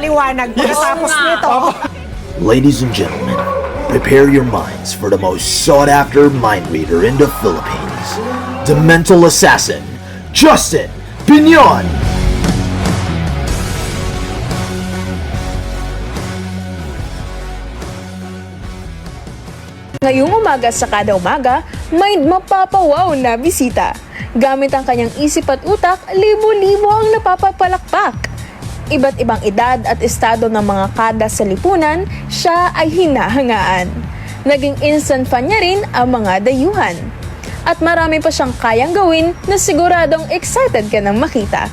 mapaliwanag pagkatapos nito. Ladies and gentlemen, prepare your minds for the most sought-after mind reader in the Philippines, the mental assassin, Justin Piñon! Ngayong umaga sa Kada Umaga, may mapapawaw na bisita. Gamit ang kanyang isip at utak, libo-libo ang napapapalakpak. Iba't ibang edad at estado ng mga kada sa lipunan, siya ay hinahangaan. Naging instant fan niya rin ang mga dayuhan. At marami pa siyang kayang gawin na siguradong excited ka nang makita.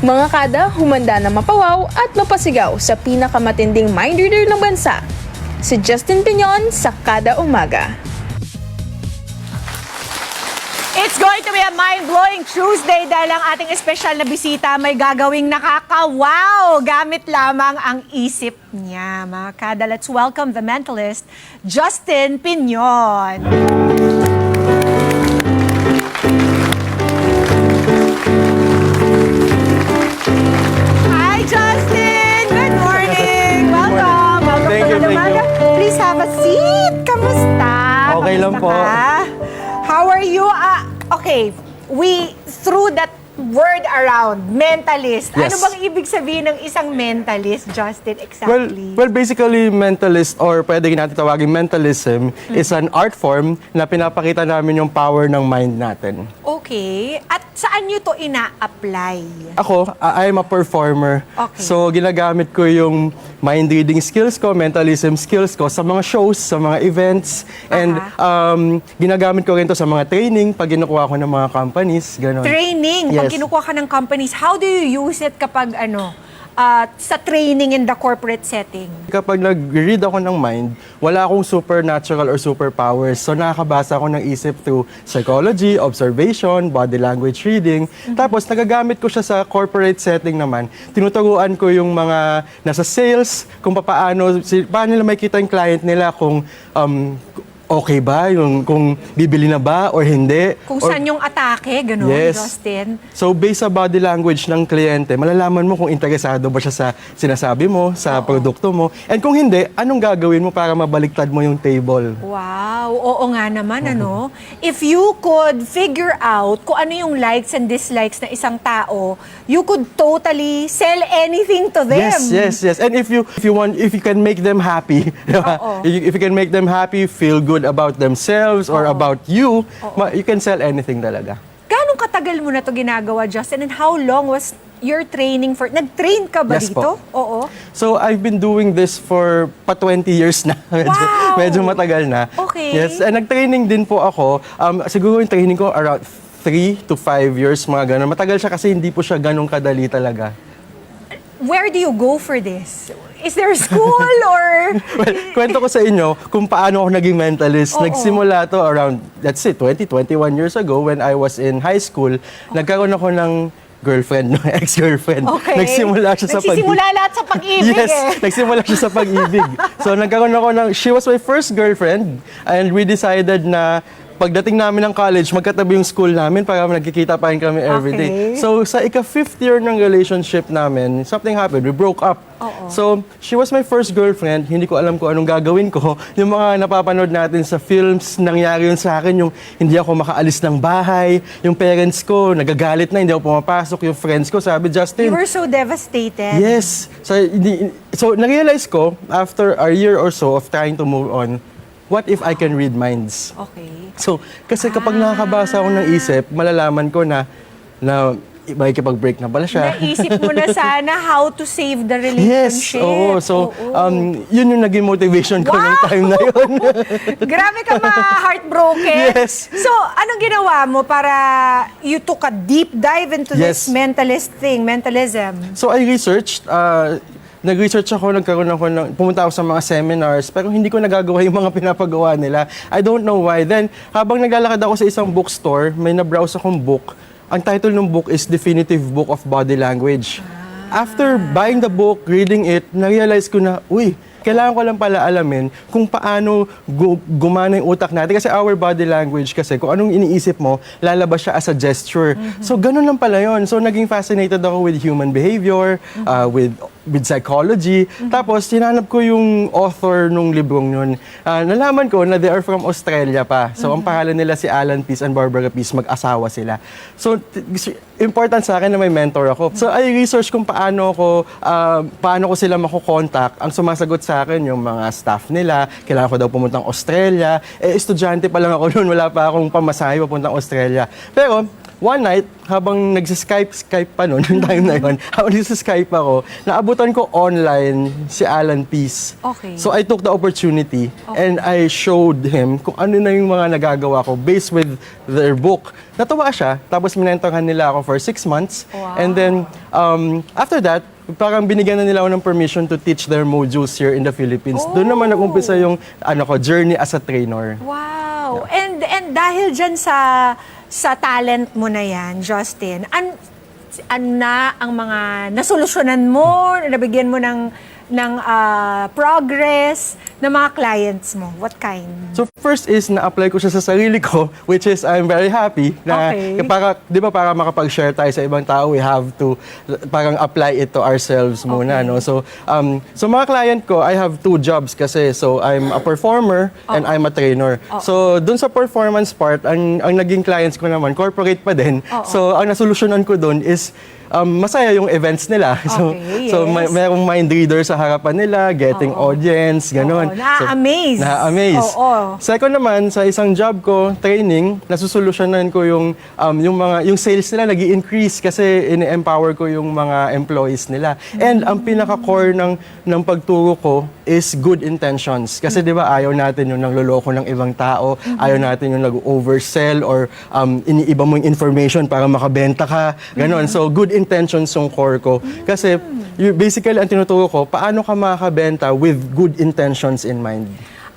Mga kada, humanda na mapawaw at mapasigaw sa pinakamatinding mind reader ng bansa. Si Justin Piñon sa Kada Umaga. It's going to be a mind-blowing Tuesday dahil ang ating espesyal na bisita may gagawing nakaka-wow gamit lamang ang isip niya. Mga kada, let's welcome the mentalist, Justin Piñon. Hi, Justin! Good morning! Welcome! Welcome Thank to you, Kada thank you. Umaga. Please have a seat. Kamusta? Okay lang Kamusta po. ka? How are you? Okay, we threw that word around, mentalist. Ano Yes. bang ibig sabihin ng isang mentalist, Justin, exactly? Well, basically, mentalist or pwede natin tawagin mentalism is an art form na pinapakita namin yung power ng mind natin. Okay. At saan nyo to ina-apply? Ako, I'm a performer. Okay. So, ginagamit ko yung mind reading skills ko, mentalism skills ko sa mga shows, sa mga events. And ginagamit ko rin to sa mga training pag kinukuha ko ng mga companies. Ganon. Training. Pag Yes. kinukuha ka ng companies, how do you use it kapag sa training in the corporate setting? Kapag nag-read ako ng mind, wala akong supernatural or superpowers. So nakakabasa ako ng isip through psychology, observation, body language reading. Tapos nagagamit ko siya sa corporate setting naman. Tinuturuan ko yung mga nasa sales, kung paano nila makikita yung client nila kung okay ba, yung kung bibili na ba or hindi. Kung Or- saan yung atake, gano'n, Yes. Justin? So, based sa body language ng kliyente, malalaman mo kung interesado ba siya sa sinasabi mo, sa produkto mo. And kung hindi, anong gagawin mo para mabaliktad mo yung table? Wow, oo nga naman, ano? If you could figure out kung ano yung likes and dislikes na isang tao, you could totally sell anything to them. Yes. And if you can make them happy, di ba? Oo. If you can make them happy, feel good about themselves or about you, you can sell anything talaga. Gano'ng katagal mo na to ginagawa, Justin? And how long was your training for? Nag-train ka ba Yes dito? po. Oo. So, I've been doing this for 20 years na. Wow! Medyo matagal na. Okay. Yes, and nag-training din po ako. Siguro yung training ko around 3 to 5 years, mga ganun. Matagal siya kasi hindi po siya ganun kadali talaga. Where do you go for this? Is there a school or... Well, kwento ko sa inyo kung paano ako naging mentalist. Oo. Nagsimula to around, let's say, 21 years ago when I was in high school. Nagkaroon ako ng girlfriend, ex-girlfriend. Okay. Nagsimula siya sa Nagsisimula lahat sa pag-ibig Yes, eh. nagsimula siya sa pag-ibig. So nagkaroon ako she was my first girlfriend and we decided na pagdating namin ng college, magkatabi yung school namin para nagkikita pa rin kami everyday. Okay. So sa ika-5th year ng relationship namin, something happened. We broke up. Oo. So she was my first girlfriend. Hindi ko alam kung anong gagawin ko. Yung mga napapanood natin sa films, nangyari yun sa akin, yung hindi ako makaalis ng bahay, yung parents ko, nagagalit na, hindi ako pumapasok, yung friends ko, sabi, Justin, You were so devastated. yes. So na-realize ko, after a year or so of trying to move on, what if I can read minds? Okay. So, kasi kapag nakakabasa ako ng isip, malalaman ko na makikipag-break na pala siya. Naisip mo na sana how to save the Yes, relationship. oo. So, Oo. yun yung naging motivation ko ng time na yun. Grabe ka ma-heartbroken. Yes. So, anong ginawa mo para you took a deep dive into this Yes. mentalist thing, mentalism? So, I researched, nag-research ako, pumunta ako sa mga seminars, pero hindi ko nagagawa yung mga pinapagawa nila. I don't know why. Then, habang naglalakad ako sa isang bookstore, may na-browse akong book. Ang title ng book is Definitive Book of Body Language. After buying the book, reading it, na-realize ko na, kailangan ko lang pala alamin kung paano gumana yung utak natin. Kasi our body language kasi, kung anong iniisip mo, lalabas siya as a gesture. So, ganun lang pala yun. So, naging fascinated ako with human behavior, with with psychology. Tapos, hinanap ko yung author nung librong yun. Nalaman ko na they are from Australia pa. So, ang pangalan nila si Alan Pease and Barbara Pease, mag-asawa sila. So, important sa akin na may mentor ako. So, I research kung paano ko sila makukontakt. Ang sumasagot sa akin, yung mga staff nila, kailangan ko daw pumuntang Australia. Estudyante pa lang ako noon, wala pa akong pamasahe papuntang Australia. Pero, one night, habang Skype pa noon, yung time na yun, habang Skype ako, naabutan ko online si Alan Pease. Okay. So I took the opportunity and I showed him kung ano na yung mga nagagawa ko based with their book. Natuwa siya, tapos minentorhan nila ako for 6 months. Wow. And then, after that, parang binigyan na nila ako ng permission to teach their modules here in the Philippines. Doon naman nag-umpisa yung journey as a trainer. Wow. And dahil dyan sa talent mo na yan, Justin, ano na ang mga nasolusyonan mo, nabigyan mo ng progress ng mga clients mo? What kind? So first is na-apply ko siya sa sarili ko, which is I'm very happy na para makapag-share tayo sa ibang tao, we have to parang apply it to ourselves muna, no? So mga client ko, I have 2 jobs kasi. So I'm a performer and I'm a trainer. So dun sa performance part, ang naging clients ko naman corporate pa din. So ang nasolusyonan ko dun is masaya yung events nila. So mayroong mind reader sa harapan nila, getting audience, gano'n. Na-amaze. Na-amaze. Second naman, sa isang job ko, training, nasusolusyonan ko yung sales nila nag-i-increase kasi ini-empower ko yung mga employees nila. And ang pinaka-core ng pagturo ko is good intentions. Kasi di ba ayaw natin yung nangloloko ng ibang tao, ayaw natin yung nag-oversell or iniiba mo yung information para makabenta ka, gano'n. So good intentions yung core ko. Kasi basically, ang tinuturo ko, paano ka makakabenta with good intentions in mind.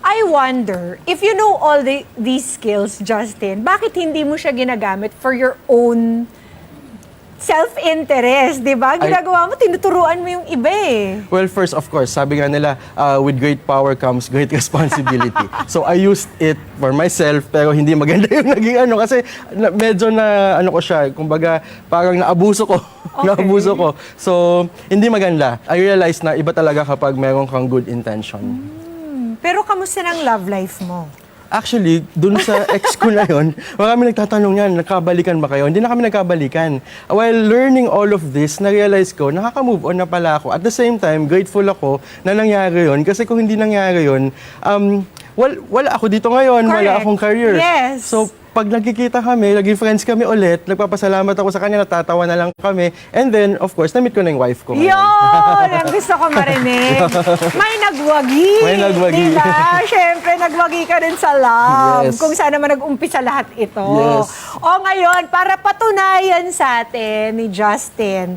I wonder, if you know all these skills, Justin, bakit hindi mo siya ginagamit for your own self-interest, di ba? Ginagawa mo, tinuturuan mo yung iba eh. Well, first, of course, sabi nga nila, with great power comes great responsibility. So, I used it for myself, pero hindi maganda yung naging kasi medyo ko siya, kumbaga, parang naabuso ko. Naabuso ko. So, hindi maganda. I realized na iba talaga kapag meron kang good intention. Pero kamusta ng love life mo? Actually, dun sa ex ko na yun, marami nagtatanong yan, nagkabalikan ba kayo? Hindi na kami nagkabalikan. While learning all of this, na-realize ko, nakaka-move on na pala ako. At the same time, grateful ako na nangyari yun. Kasi kung hindi nangyari yun, wala ako dito ngayon, Correct. wala akong career. Yes. So, pag nagkikita kami, naging friends kami ulit, nagpapasalamat ako sa kanya, natatawa na lang kami. And then, of course, na-meet ko na yung wife ko ngayon. Yun! Ang gusto ko marinig. May nagwagi. May nagwagi. Diba? Siyempre, nagwagi ka rin sa love. Yes. Kung saan naman nag-umpisa lahat ito. Yes. O ngayon, para patunayan sa atin ni Justin,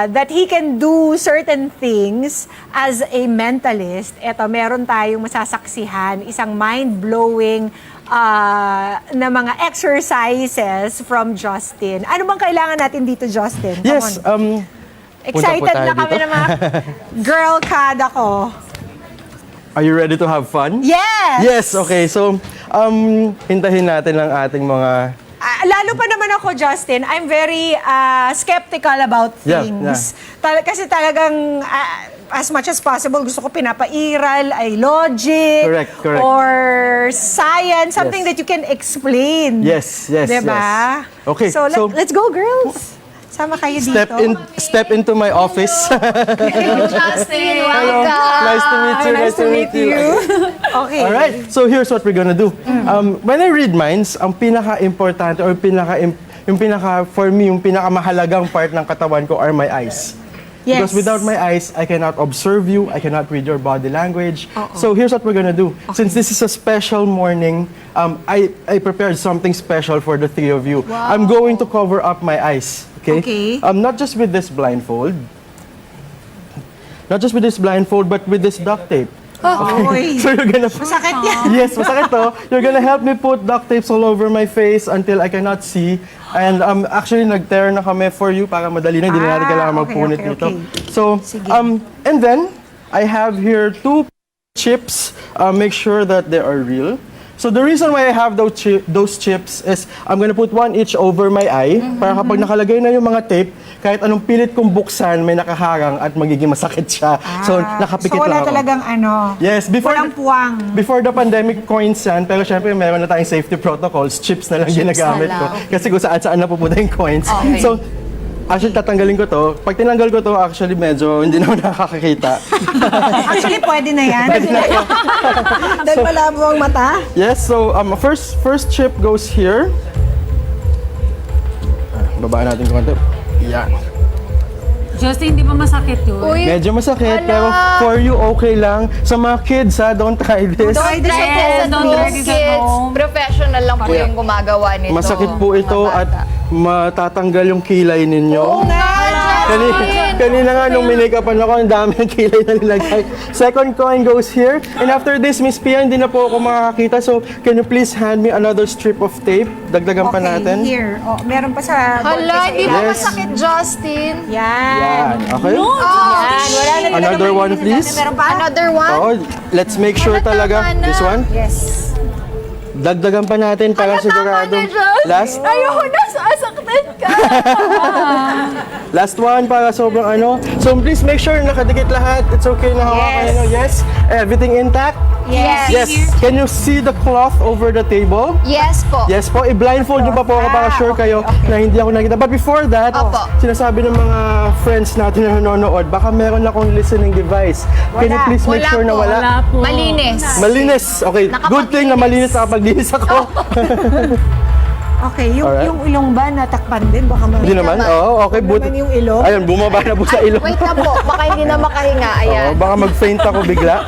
that he can do certain things as a mentalist, eto, meron tayong masasaksihan, isang mind-blowing na mga exercises from Justin. Ano bang kailangan natin dito, Justin? Come Yes, on. Excited na kami ng mga girl kada ko. Are you ready to have fun? Yes! Yes, okay. So, hintahin natin ang ating mga... Lalo pa naman ako, Justin, I'm very skeptical about things. Kasi talagang, as much as possible, gusto ko pinapairal, ay logic, Correct. or science, something that you can explain. Yes. Diba? Okay, So, let's go, girls. Sama kayo dito. Step into my office. Justin, Hello. Nice to meet you. Nice to meet you. Okay. All right. So here's what we're gonna do. When I read minds, ang pinaka-importante or for me, yung pinakamahalagang part ng katawan ko are my eyes. Yes. Because without my eyes, I cannot observe you, I cannot read your body language. So here's what we're gonna do. Since this is a special morning, I prepared something special for the 3 of you. Wow. I'm going to cover up my eyes. Okay? Not just with this blindfold. Not just with this blindfold, but with this duct tape. Okay. So you're gonna... Masakit yan. Yes, masakit to. You're gonna help me put duct tapes all over my face until I cannot see. And actually, nag-tear na kami for you para madali na. Hindi na natin kailangan magpunit dito. So, and then, I have here 2 chips. Make sure that they are real. So the reason why I have those chips is I'm gonna put one each over my eye para kapag nakalagay na yung mga tape, kahit anong pilit kong buksan, may nakaharang at magiging masakit siya. So nakapikit So wala lang ako. talagang Yes, walang puwang. Before the pandemic, coins yan. Pero syempre, meron na tayong safety protocols. Chips na lang ginagamit ko. Kasi kung saan-saan napupunta yung coins. Okay. So, actually, tatanggalin ko to. Pag tinanggal ko to, actually, medyo hindi na ako nakakakita. Actually, pwede na yan. Dahil malabo ang mata. Yes, so first chip goes here. Babaan natin konti. Yan. Justin, hindi ba masakit yun? Uy, Medyo masakit, Hala. pero for you, okay lang. Sa mga kids, ha, don't try this. don't try this at Don't try home, this at kids. home. Professional lang po yung gumagawa nito. Masakit po ito Mga at bata. matatanggal yung kilay ninyo. Kanina nga nung minake-upan ako, ang dami ng kilay na nilagay. Second coin goes here. And after this, Miss Pia, hindi na po ako makakita. So, can you please hand me another strip of tape? Dagdagan pa natin. Here. Oh, meron pa sa... Hala, hindi ba Yes. masakit, Justin? Yan. Yan, okay? Yan, wala na talagang Another one, malinis please. natin. Meron pa? Another one? Oh, let's make sure Hala, talaga. tama na. This one. Yes. Dagdagan pa natin para sigurado. Last. Ayoko na, sasaktan ka. Last one para sobrang ano. So please make sure nakadikit lahat. It's okay na hawakan Yes. nyo. Yes. Everything intact? Yes. Yes. Can you see the cloth over the table? Yes po. Yes po. I-blindfold nyo pa po ako para sure kayo na hindi ako nakita. But before that, Opo. sinasabi ng mga friends natin na nanonood, baka meron akong listening device. Can you Wala. please make sure na wala? Wala po. Malinis. Malinis. Okay. Good thing na malinis nakapaglinis ako. Okay, yung, Alright. yung ilong ba natakpan din? Baka Hindi naman? Oo, okay. Naman yung ilong? Ayun, bumaba na po sa ilong. Wait na po, baka hindi na makahinga. Ayan. Oo, baka mag-faint ako bigla.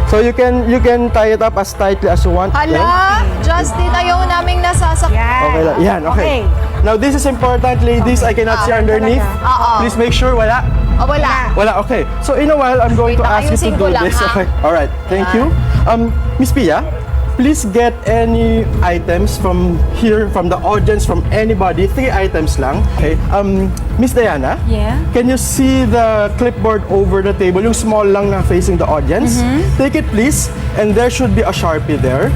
So you can tie it up as tightly as you want. Yan. Hala, Justin, ayaw naming nasasaktan. Yan. Okay lang. Yan, okay. Now this is important, ladies. I cannot see underneath. Oo. Please make sure wala. O wala. Wala, okay. So in a while, I'm going to Wait, ask you to ayusin do ko lang, this. ha? Okay. Alright, thank you. Miss Pia, please get any items from here, from the audience, from anybody. 3 items lang. Okay. Miss Diana? Yeah? Can you see the clipboard over the table? Yung small lang na facing the audience. Take it please. And there should be a Sharpie there.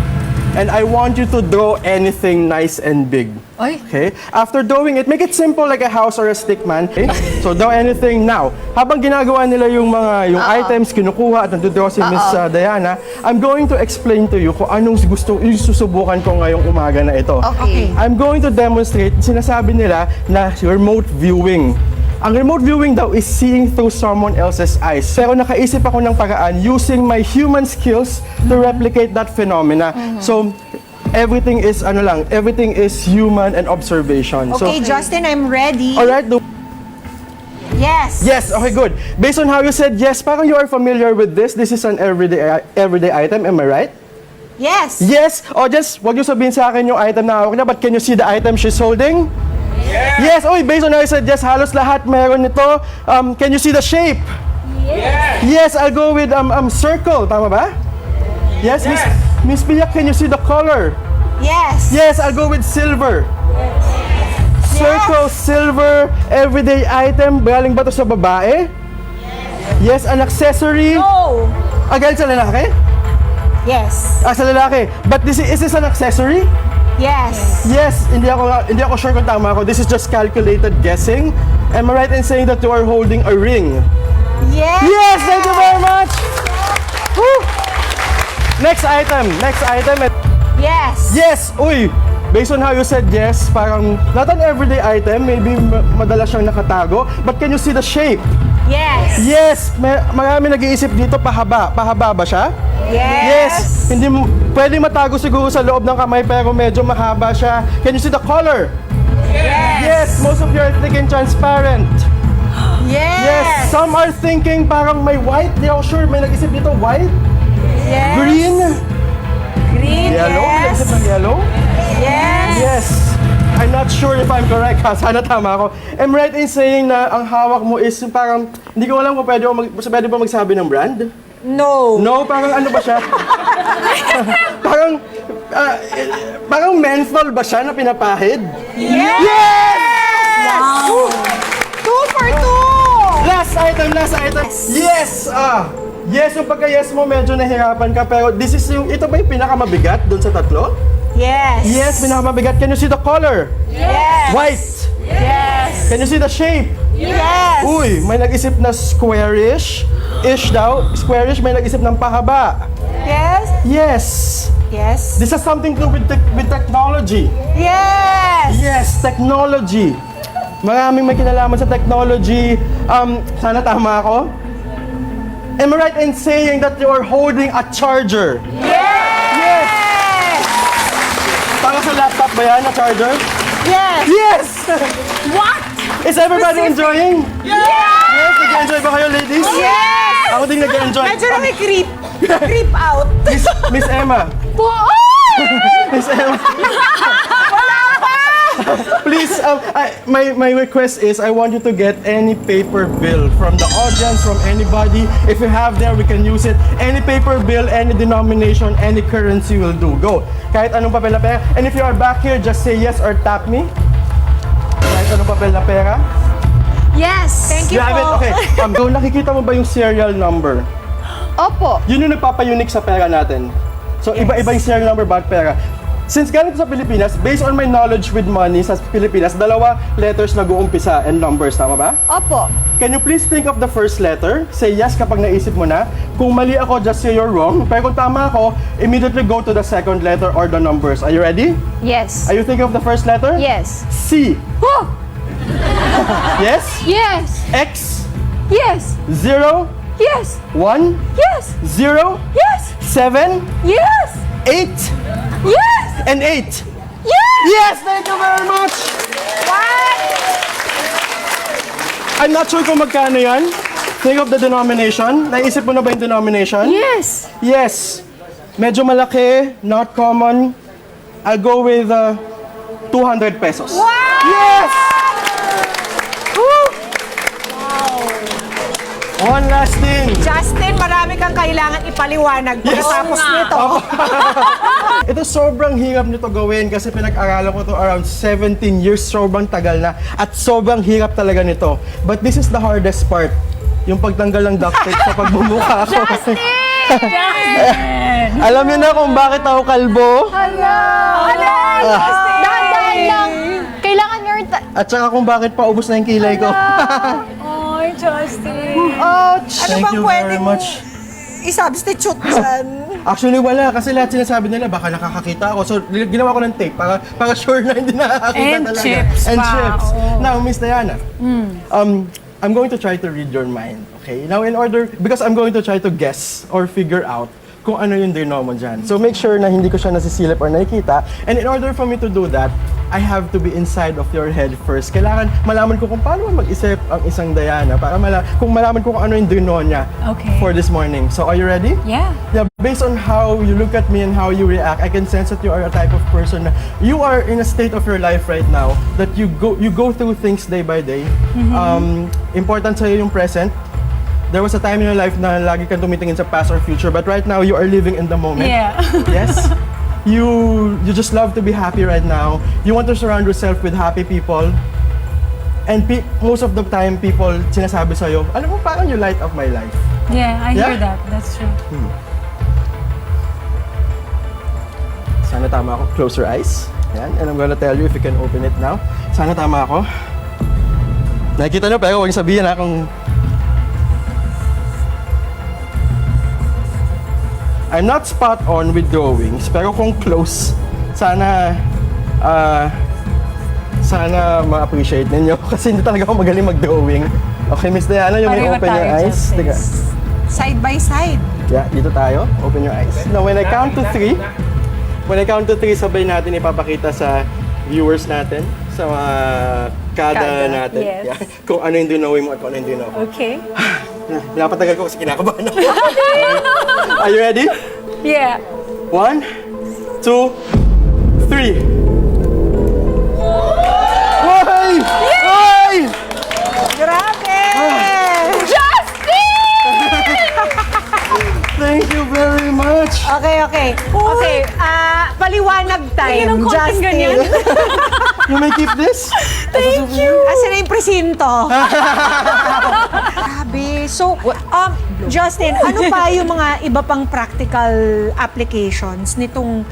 And I want you to draw anything nice and big. Ay. Okay? After drawing it, make it simple like a house or a stick man. Okay? So draw anything now. Habang ginagawa nila yung items, kinukuha at nagdodraw si Miss Diana, I'm going to explain to you kung anong yung susubukan ko ngayong umaga na ito. Okay. I'm going to demonstrate, sinasabi nila na remote viewing. Ang remote viewing daw is seeing through someone else's eyes. Pero nakaisip ako ng paraan using my human skills to replicate that phenomena. So, everything is human and observation. Okay, Justin, I'm ready. Alright, Yes. yes, okay, good. Based on how you said yes, parang you are familiar with this. This is an everyday item, am I right? Yes. Yes, o just wag niyo sabihin sa akin yung item na hawak niya, but can you see the item she's holding? Yes! Oy, based on how you said yes, halos lahat meron nito. Can you see the shape? Yes! I'll go with circle, tama ba? Yes, Miss Pia, can you see the color? Yes. Yes, I'll go with silver. Circle, silver, everyday item. Galing ba to sa babae? Yes, an accessory. Oh. Galing sa lalaki? Yes. Sa lalaki. But is this an accessory? Yes. Yes, hindi ako sure kung tama ako. This is just calculated guessing. Am I right in saying that you are holding a ring? Yes. Yes, thank you very much. Woo! Next item. Yes. Yes, uy. Based on how you said yes, parang not an everyday item, maybe madalas siyang nakatago. But can you see the shape? Yes. Yes, marami nag-iisip dito, pahaba. Pahaba ba siya? Yes. Hindi mo, pwede matago siguro sa loob ng kamay pero medyo mahaba siya. Can you see the color? Yes, most of you are thinking transparent. Yes. Yes, some are thinking parang may white. Di ako sure, may nag-isip dito white, Yes. green, Green. yellow. May Yes. nag-isip ng yellow. Yes. Yes. I'm not sure if I'm correct ha. Sana tama ako. I'm right in saying na ang hawak mo is parang, hindi ko alam kung pwede ba magsabi ng brand? No. No, parang ano ba siya? parang menthol ba siya na pinapahid? Yes. Yes! Wow. 2 for 2. Last item. Yes! Yes, yung pagka-yes mo, medyo nahirapan ka. Pero ito ba yung pinakamabigat doon sa tatlo? Yes. Yes, pinakamabigat. Can you see the color? Yes. White. Yes. Can you see the shape? Yes. Uy, may nag-isip na squarish. Ish daw. Squarish, may nag-isip ng pahaba. Yes. Yes. Yes. This has something to do with technology. Yes. Yes, technology. Maraming may kinalaman sa technology. Sana tama ako. Am I right in saying that you are holding a charger? Yes. Para sa laptop ba yan, a charger? Yes. Yes! What? Is everybody enjoying? Yes. Yes, nag-enjoy ba kayo, ladies? Yes. Ako din nag-enjoy. Medyo na may creep out. Miss Emma. Miss Emma. Please, my request is I want you to get any paper bill from the audience, from anybody. If you have there, we can use it. Any paper bill, any denomination, any currency will do. Go. Kahit anong papel na pera. And if you are back here, just say yes or tap me. Kahit anong papel na pera. Yes. Thank you You have it? po. Okay. Go, nakikita mo ba yung serial number? Opo. Yun yung nagpapa-unique sa pera natin. So, iba-iba yung serial number bawat pera. Since ganito sa Pilipinas, based on my knowledge with money sa Pilipinas, 2 letters nag-uumpisa and numbers, tama ba? Opo. Can you please think of the first letter? Say yes kapag naisip mo na. Kung mali ako, just say you're wrong. Pero kung tama ako, immediately go to the second letter or the numbers. Are you ready? Yes. Are you thinking of the first letter? Yes. C. Oh! Yes? Yes. X. Yes. 0. Yes. 1. Yes. 0. Yes. 7. Yes. 8. Yes. And 8. Yes. Yes! Thank you very much! What? I'm not sure kung magkano yan. Think of the denomination. Naisip mo na ba yung denomination? Yes. Yes. Medyo malaki, not common. I'll go with 200 pesos. Wow! Yes! Woo! One last thing. Justin, marami kang kailangan ipaliwanag pagkatapos nito. Ito sobrang hirap nito gawin kasi pinag-aralan ko to around 17 years. Sobrang tagal na. At sobrang hirap talaga nito. But this is the hardest part. Yung pagtanggal ng duct tape sa pagbumuka ko. Alam niyo na kung bakit ako kalbo? Dahan-dahan lang. Kailangan your... At saka kung bakit paubos na yung kilay ko. Ay, Justin. Ano Thank bang you very pwedeng much. i-substitute dyan? Actually, wala. Kasi lahat sinasabi nila, baka nakakakita ako. So, ginawa ko ng tape para sure na hindi nakakakita And talaga. chips And pa, chips. oo. Now, Miss Diana, I'm going to try to read your mind. Okay? Now, because I'm going to try to guess or figure out kung ano yung deno mo dyan. So, make sure na hindi ko siya nasisilip or nakikita. And in order for me to do that, I have to be inside of your head first. Kailangan malaman ko kung paano mag-isip ang isang Diana para kung malaman ko kung ano yung deno niya Okay. for this morning. So, are you ready? Yeah. Yeah, based on how you look at me and how you react, I can sense that you are a type of person na you are in a state of your life right now that you go through things day by day. Important sa'yo yung present. There was a time in your life na lagi kang tumitingin sa past or future, but right now you are living in the moment. Yeah. Yes? You just love to be happy right now. You want to surround yourself with happy people. And most of the time, people sinasabi sa'yo, alam mo, parang you light up my life. Yeah, I hear Yeah? that. That's true. Sana tama ako. Close your eyes. Yan. And I'm gonna tell you if you can open it now. Sana tama ako. Nakikita nyo, pero huwag niyo sabihin ha kung... I'm not spot on with drawings, pero kung close, sana ma-appreciate ninyo kasi hindi talaga ako magaling mag-drawing. Okay, Miss Diana, you may Pareho open your tayo, eyes. Justin. Teka. Side by side. Yeah, dito tayo. Open your eyes. Now, when I count to 3, sabay natin ipapakita sa viewers natin, sa mga kada natin. yes. Yeah. Kung ano yung dinawin mo at kung ano yung dinaw ko. Okay. Napatagal ko kasi kinakabahan ako. Are you ready? Yeah. 1, 2, 3. Hoy! Hoy! Grabe! Thank you very much. Okay. Okay, paliwanag time, Hindi ng konting Justin. ganyan. You may keep this. Thank you! Asan na yung presinto? Grabe. So, Justin, ano pa yung mga iba pang practical applications nitong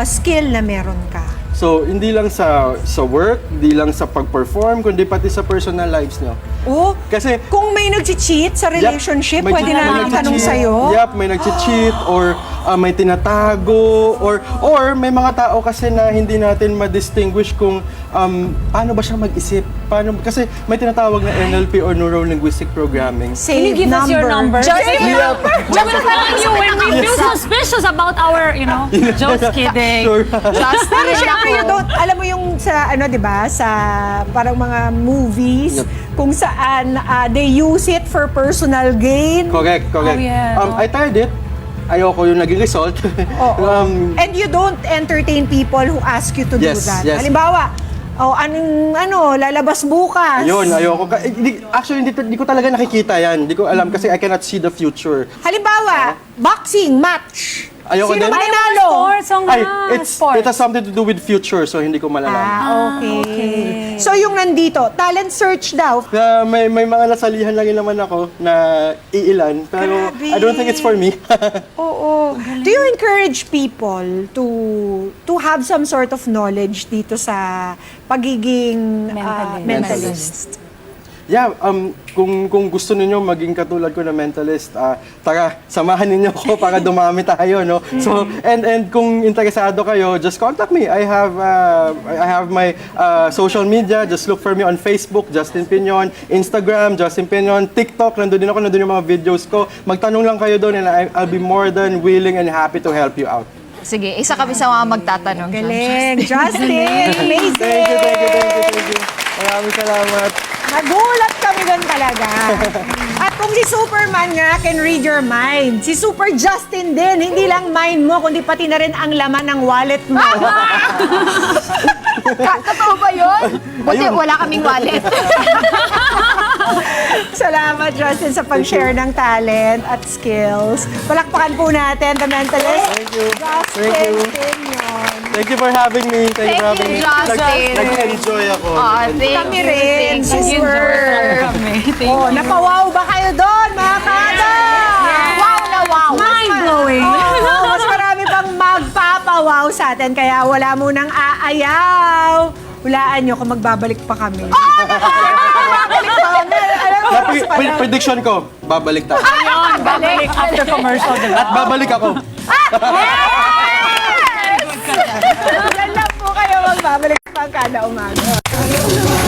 skill na meron ka? So, hindi lang sa work, hindi lang sa pag-perform, kundi pati sa personal lives nyo. Oh, Kasi, kung may nag-cheat sa relationship, May pwede may namin itanong nagche-cheat. sa'yo. Yep, may nag-cheat or may tinatago or may mga tao kasi na hindi natin ma-distinguish kung paano ba siya mag-isip. Kasi may tinatawag na NLP or Neuro-Linguistic Programming. Can you give us your number? Just We will tell you when we feel suspicious about our, just kidding. Sure. Pero syempre, you don't, alam mo yung sa, di ba, sa parang mga movies, kung saan they use it for personal gain. Correct. Oh, yeah. I tried it. Ayoko yung naging result. Oo. And you don't entertain people who ask you to do Yes, that. yes. Halimbawa, lalabas bukas. Ayun, ayoko. Actually, hindi ko talaga nakikita yan. Hindi ko alam kasi I cannot see the future. Halimbawa, boxing match. Ayoko Sino din. mananalo? Sports, It has something to do with future, so hindi ko malalaman. Okay. So yung nandito, talent search daw. May mga nasalihan lang naman ako na iilan, pero Grabe. I don't think it's for me. Oo. Do you encourage people to have some sort of knowledge dito sa pagiging mentalist? Yeah, kung gusto niyo maging katulad ko na mentalist, tara, samahan niyo ako para dumami tayo, no? So, and kung interesado kayo, just contact me. I have my social media. Just look for me on Facebook, Justin Piñon, Instagram, Justin Piñon, TikTok, nandun yung mga videos ko. Magtanong lang kayo doon and I'll be more than willing and happy to help you out. Sige, isa kami sa mga magtatanong. Galing. Justin, amazing. Thank you. Maraming salamat. Nagulat kami doon talaga. At kung si Superman nga can read your mind, si Super Justin din, hindi lang mind mo, kundi pati na rin ang laman ng wallet mo. Totoo ba yun? Buti wala kaming wallet. Salamat, Justin, sa pag-share ng talent at skills. Palakpakan po natin, The Mentalist. Thank you. Justin Thank you. Piñon. Thank you for having me. Thank you for having me. Justin. Nag-enjoy ako. Kami rin. Super. Thank Oh, napawaw ba kayo doon, mga kada? Wow na wow. Mind-blowing. Oo, mas marami pang magpapawaw sa atin, kaya wala munang aayaw. Hulaan nyo kung magbabalik pa kami. Magbabalik pa kami. Alam mo, mas pala- Prediction ko, babalik tayo. Ayun, babalik after commercial, diba? At babalik ako. Yan lang po kayo magbabalik pa kada umaga.